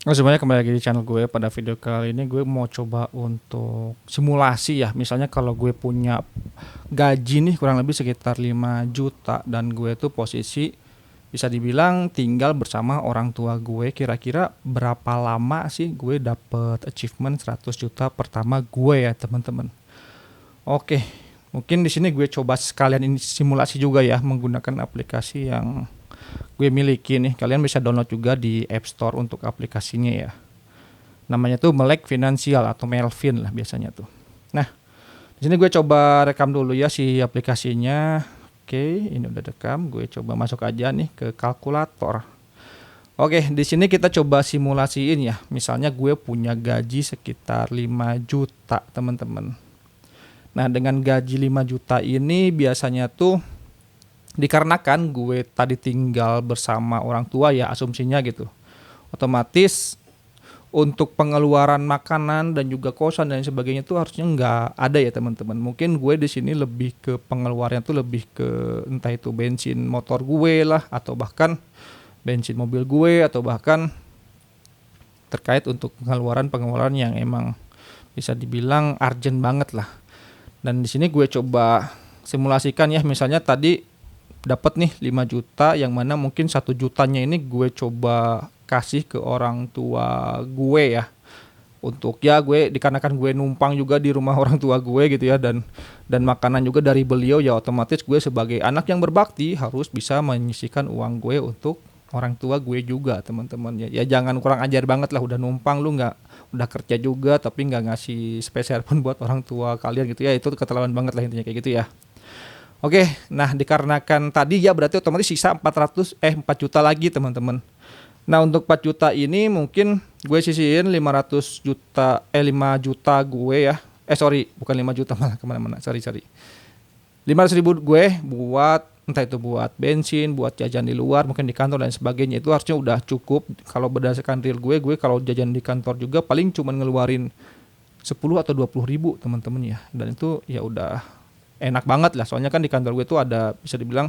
Sebenarnya kembali lagi di channel gue. Pada video kali ini gue mau coba untuk simulasi ya. Misalnya kalau gue punya gaji nih kurang lebih sekitar 5 juta dan gue tuh posisi bisa dibilang tinggal bersama orang tua gue. Kira-kira berapa lama sih gue dapet achievement 100 juta pertama gue ya teman-teman. Oke, mungkin di sini gue coba sekalian ini simulasi juga ya menggunakan aplikasi yang gue miliki nih. Kalian bisa download juga di App Store untuk aplikasinya ya. Namanya tuh Melek Finansial atau Melvin lah biasanya tuh. Nah, di sini gue coba rekam dulu ya si aplikasinya. Oke, ini udah rekam. Gue coba masuk aja nih ke kalkulator. Oke, di sini kita coba simulasiin ya. Misalnya gue punya gaji sekitar 5 juta, teman-teman. Nah, dengan gaji 5 juta ini biasanya tuh dikarenakan gue tadi tinggal bersama orang tua ya asumsinya gitu. Otomatis untuk pengeluaran makanan dan juga kosan dan sebagainya itu harusnya nggak ada ya teman-teman. Mungkin gue di sini lebih ke pengeluarannya tuh lebih ke entah itu bensin motor gue lah atau bahkan bensin mobil gue atau bahkan terkait untuk pengeluaran-pengeluaran yang emang bisa dibilang urgent banget lah. Dan di sini gue coba simulasikan ya, misalnya tadi dapat nih 5 juta yang mana mungkin 1 jutanya ini gue coba kasih ke orang tua gue ya, untuk ya gue dikarenakan gue numpang juga di rumah orang tua gue gitu ya, dan makanan juga dari beliau ya, otomatis gue sebagai anak yang berbakti harus bisa menyisihkan uang gue untuk orang tua gue juga teman-teman ya. Ya jangan kurang ajar banget lah, udah numpang lu nggak, udah kerja juga tapi nggak ngasih spesial pun buat orang tua kalian gitu ya, itu keterlaluan banget lah intinya kayak gitu ya. Oke, nah dikarenakan tadi ya berarti otomatis sisa 4 juta lagi teman-teman. Nah untuk 4 juta ini mungkin gue sisihin 500 juta, 5 juta gue ya. Sorry, bukan 5 juta malah kemana-mana, sorry. 500 ribu gue buat entah itu buat bensin, buat jajan di luar, mungkin di kantor dan sebagainya, itu harusnya udah cukup. Kalau berdasarkan real gue kalau jajan di kantor juga paling cuma ngeluarin 10 atau 20 ribu teman-teman ya. Dan itu ya udah enak banget lah, soalnya kan di kantor gue tuh ada bisa dibilang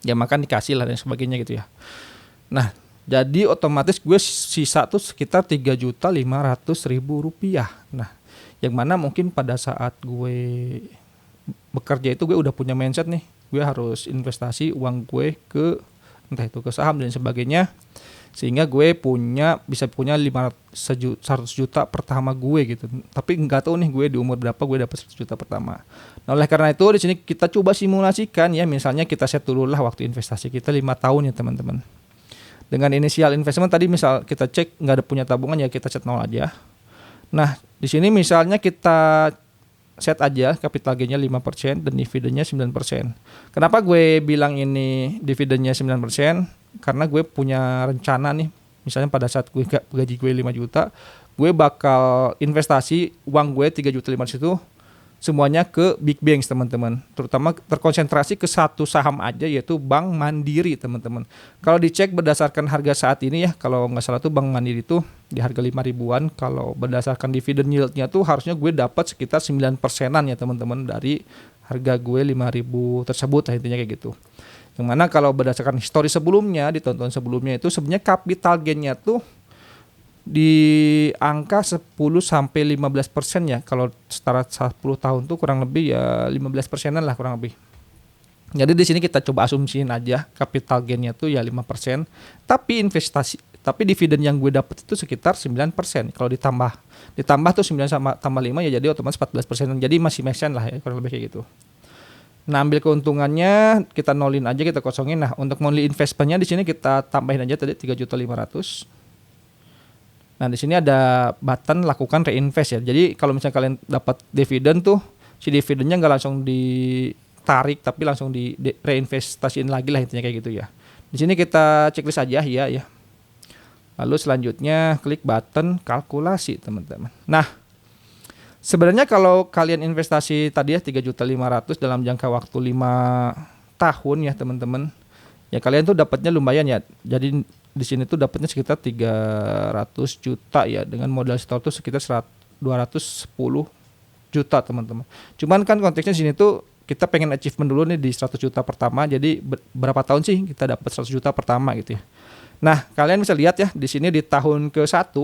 ya makan dikasih lah dan sebagainya gitu ya. Nah, jadi otomatis gue sisa tuh sekitar 3.500.000 rupiah. Nah, yang mana mungkin pada saat gue bekerja itu gue udah punya mindset nih, gue harus investasi uang gue ke entah itu ke saham dan sebagainya, sehingga gue bisa punya 100 juta pertama gue gitu. Tapi nggak tahu nih gue di umur berapa gue dapat 100 juta pertama. Nah, oleh karena itu di sini kita coba simulasikan ya, misalnya kita set dulu lah waktu investasi kita 5 tahun ya teman-teman. Dengan inisial investment tadi misal kita cek nggak ada punya tabungan ya kita set 0 aja. Nah, di sini misalnya kita set aja capital gain-nya 5% dan dividennya 9%. Kenapa gue bilang ini dividennya 9%? Karena gue punya rencana nih, misalnya pada saat gue gaji gue 5 juta, gue bakal investasi uang gue 3.500.000 itu semuanya ke big banks teman-teman, terutama terkonsentrasi ke satu saham aja yaitu Bank Mandiri teman-teman. Kalau dicek berdasarkan harga saat ini ya, kalau nggak salah tuh Bank Mandiri tuh di harga 5 ribuan. Kalau berdasarkan dividen yieldnya tuh harusnya gue dapat sekitar 9%-an ya teman-teman dari harga gue 5 ribu tersebut lah, intinya kayak gitu. Yang mana kalau berdasarkan histori sebelumnya, di tahun-tahun sebelumnya itu sebenarnya capital gain-nya tuh di angka 10 sampai 15% ya. Kalau setara 10 tahun tuh kurang lebih ya 15%-an lah kurang lebih. Jadi di sini kita coba asumsiin aja capital gain-nya tuh ya 5%, tapi dividen yang gue dapat itu sekitar 9%. Kalau ditambah tuh 9 sama tambah 5 ya jadi otomatis 14%. Jadi masih make sense lah ya kurang lebih kayak gitu. Nah, ambil keuntungannya kita nolin aja, kita kosongin. Nah, untuk monthly investmentnya di sini kita tambahin aja tadi 3.500.000. Nah, di sini ada button lakukan reinvest ya. Jadi kalau misalnya kalian dapat dividen tuh, si dividennya nggak langsung ditarik, tapi langsung di reinvestasiin lagi lah, intinya kayak gitu ya. Di sini kita checklist aja ya. Lalu selanjutnya klik button kalkulasi teman-teman. Nah, sebenarnya kalau kalian investasi tadi ya 3.500.000 dalam jangka waktu 5 tahun ya teman-teman, ya kalian tuh dapatnya lumayan ya. Jadi di sini tuh dapatnya sekitar 300 juta ya, dengan modal store tuh sekitar 210 juta teman-teman. Cuman kan konteksnya sini tuh kita pengen achievement dulu nih di 100 juta pertama. Jadi berapa tahun sih kita dapat 100 juta pertama gitu ya. Nah, kalian bisa lihat ya di sini di tahun ke-1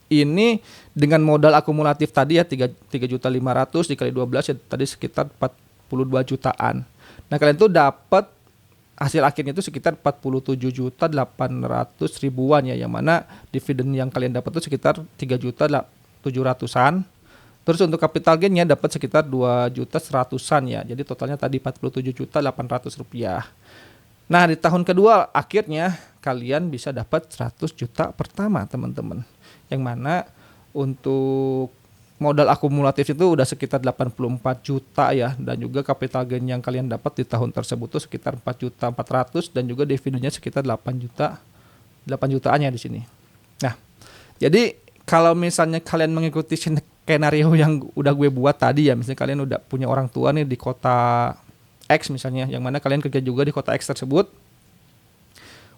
ini dengan modal akumulatif tadi ya 3.500.000 dikali 12 ya tadi sekitar 42 jutaan. Nah, kalian tuh dapat hasil akhirnya itu sekitar 47.800.000-an ya, yang mana dividen yang kalian dapat itu sekitar 3.700.000-an. Terus untuk capital gainnya dapat sekitar 2.100.000-an ya. Jadi totalnya tadi 47.800.000 rupiah. Nah, di tahun kedua akhirnya kalian bisa dapat 100 juta pertama, teman-teman. Yang mana untuk modal akumulatif itu udah sekitar 84 juta ya, dan juga capital gain yang kalian dapat di tahun tersebut tuh sekitar 4.400.000 dan juga dividennya sekitar 8 jutaan ya di sini. Nah, jadi kalau misalnya kalian mengikuti skenario yang udah gue buat tadi ya, misalnya kalian udah punya orang tua nih di kota X misalnya, yang mana kalian kerja juga di kota X tersebut,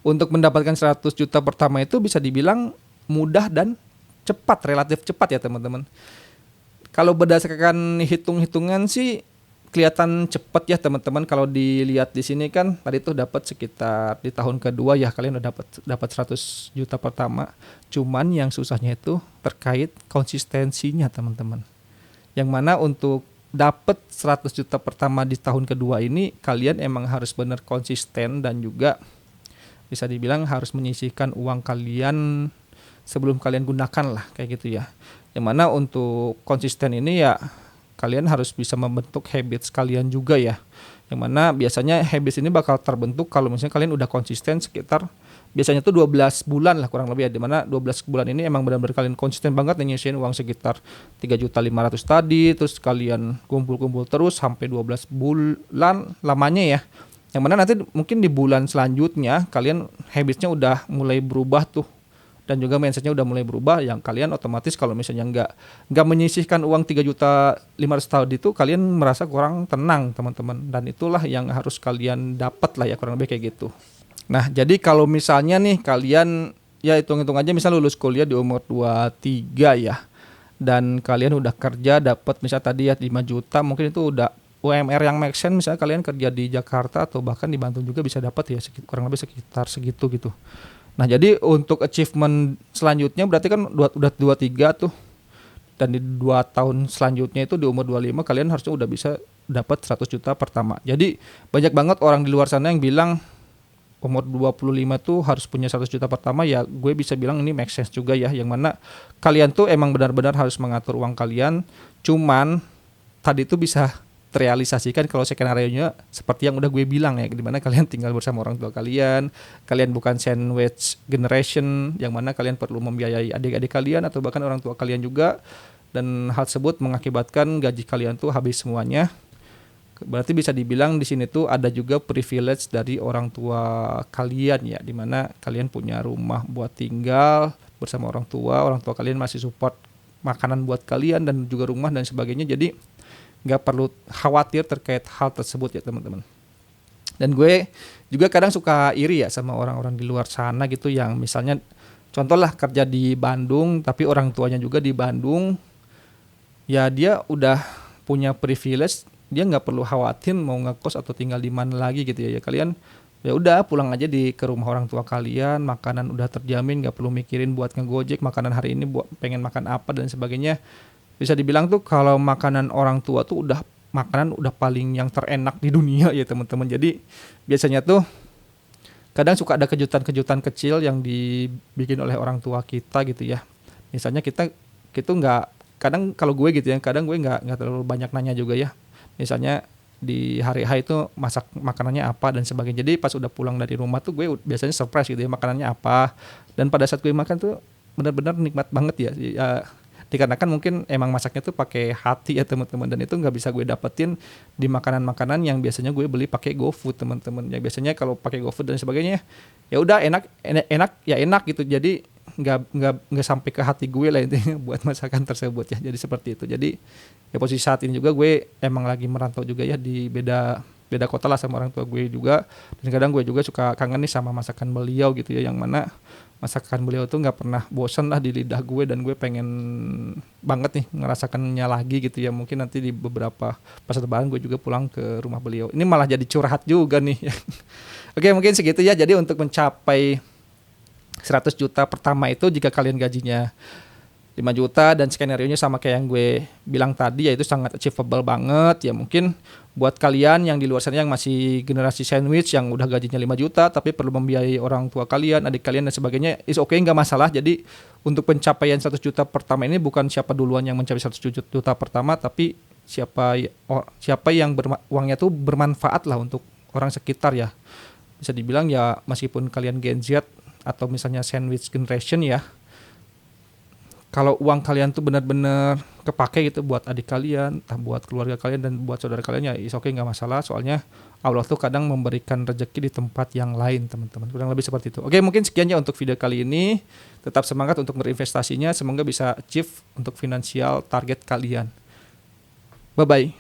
untuk mendapatkan 100 juta pertama itu bisa dibilang mudah dan cepat, relatif cepat ya teman-teman. Kalau berdasarkan hitung-hitungan sih kelihatan cepat ya teman-teman. Kalau dilihat di sini kan tadi tuh dapat sekitar di tahun kedua ya kalian udah dapat 100 juta pertama. Cuman yang susahnya itu terkait konsistensinya teman-teman. Yang mana untuk dapat 100 juta pertama di tahun kedua ini kalian emang harus benar konsisten dan juga bisa dibilang harus menyisihkan uang kalian sebelum kalian gunakan lah kayak gitu ya. Yang mana untuk konsisten ini ya kalian harus bisa membentuk habits kalian juga ya. Yang mana biasanya habits ini bakal terbentuk kalau misalnya kalian udah konsisten sekitar biasanya tuh 12 bulan lah kurang lebih ya. Dimana 12 bulan ini emang benar-benar kalian konsisten banget nyisihin uang sekitar 3.500.000 tadi. Terus kalian kumpul-kumpul terus sampai 12 bulan lamanya ya. Yang mana nanti mungkin di bulan selanjutnya kalian habitsnya udah mulai berubah tuh, dan juga mindsetnya udah mulai berubah, yang kalian otomatis kalau misalnya nggak menyisihkan uang 3.500.000 tahun itu kalian merasa kurang tenang teman-teman, dan itulah yang harus kalian dapat lah ya kurang lebih kayak gitu. Nah, jadi kalau misalnya nih kalian ya hitung-hitung aja misal lulus kuliah di umur 23 ya, dan kalian udah kerja dapat misal tadi ya 5 juta, mungkin itu udah UMR yang make sense, misalnya kalian kerja di Jakarta atau bahkan di Bantul juga bisa dapat ya kurang lebih sekitar segitu gitu. Nah, jadi untuk achievement selanjutnya berarti kan udah 23 tuh. Dan di 2 tahun selanjutnya itu di umur 25 kalian harusnya udah bisa dapat 100 juta pertama. Jadi banyak banget orang di luar sana yang bilang umur 25 tuh harus punya 100 juta pertama, ya gue bisa bilang ini make sense juga ya. Yang mana kalian tuh emang benar-benar harus mengatur uang kalian. Cuman tadi tuh bisa terrealisasikan kalau skenario-nya seperti yang udah gue bilang ya, dimana kalian tinggal bersama orang tua kalian bukan sandwich generation yang mana kalian perlu membiayai adik-adik kalian atau bahkan orang tua kalian juga, dan hal tersebut mengakibatkan gaji kalian tuh habis semuanya. Berarti bisa dibilang di sini tuh ada juga privilege dari orang tua kalian ya, dimana kalian punya rumah buat tinggal bersama orang tua kalian masih support makanan buat kalian dan juga rumah dan sebagainya. Jadi nggak perlu khawatir terkait hal tersebut ya teman-teman. Dan gue juga kadang suka iri ya sama orang-orang di luar sana gitu, yang misalnya contoh lah kerja di Bandung tapi orang tuanya juga di Bandung, ya dia udah punya privilege, dia nggak perlu khawatir mau ngekos atau tinggal di mana lagi gitu ya. Kalian ya udah pulang aja ke rumah orang tua kalian, makanan udah terjamin, nggak perlu mikirin buat ngegojek makanan hari ini buat pengen makan apa dan sebagainya. Bisa dibilang tuh kalau makanan orang tua tuh makanan udah paling yang terenak di dunia ya teman-teman. Jadi biasanya tuh kadang suka ada kejutan-kejutan kecil yang dibikin oleh orang tua kita gitu ya. Misalnya kita nggak, kadang kalau gue gitu ya, kadang gue nggak terlalu banyak nanya juga ya. Misalnya di hari H itu masak makanannya apa dan sebagainya. Jadi pas udah pulang dari rumah tuh gue biasanya surprise gitu ya makanannya apa. Dan pada saat gue makan tuh benar-benar nikmat banget ya. Dikarenakan mungkin emang masaknya tuh pakai hati ya teman-teman, dan itu nggak bisa gue dapetin di makanan-makanan yang biasanya gue beli pakai GoFood teman-teman. Ya biasanya kalau pakai GoFood dan sebagainya ya udah enak gitu. Jadi nggak sampai ke hati gue lah intinya buat masakan tersebut ya. Jadi seperti itu. Jadi ya posisi saat ini juga gue emang lagi merantau juga ya di beda kota lah sama orang tua gue juga, dan kadang gue juga suka kangen nih sama masakan beliau gitu ya, yang mana masakan beliau tuh nggak pernah bosan lah di lidah gue, dan gue pengen banget nih ngerasakannya lagi gitu ya. Mungkin nanti di beberapa pas lebaran gue juga pulang ke rumah beliau. Ini malah jadi curhat juga nih Oke, mungkin segitu ya. Jadi untuk mencapai 100 juta pertama itu, jika kalian gajinya 5 juta dan skenario-nya sama kayak yang gue bilang tadi, yaitu sangat achievable banget ya. Mungkin buat kalian yang di luar sana yang masih generasi sandwich yang udah gajinya 5 juta tapi perlu membiayai orang tua kalian, adik kalian dan sebagainya, is okay, nggak masalah. Jadi untuk pencapaian 100 juta pertama ini bukan siapa duluan yang mencapai 100 juta pertama, tapi siapa yang uangnya tuh bermanfaat lah untuk orang sekitar ya. Bisa dibilang ya, meskipun kalian Gen Z atau misalnya sandwich generation ya, kalau uang kalian tuh benar-benar kepake gitu buat adik kalian, entah buat keluarga kalian dan buat saudara kalian, ya is okay, nggak masalah. Soalnya Allah tuh kadang memberikan rezeki di tempat yang lain, teman-teman. Kurang lebih seperti itu. Oke, mungkin sekian ya untuk video kali ini. Tetap semangat untuk berinvestasinya. Semoga bisa achieve untuk finansial target kalian. Bye-bye.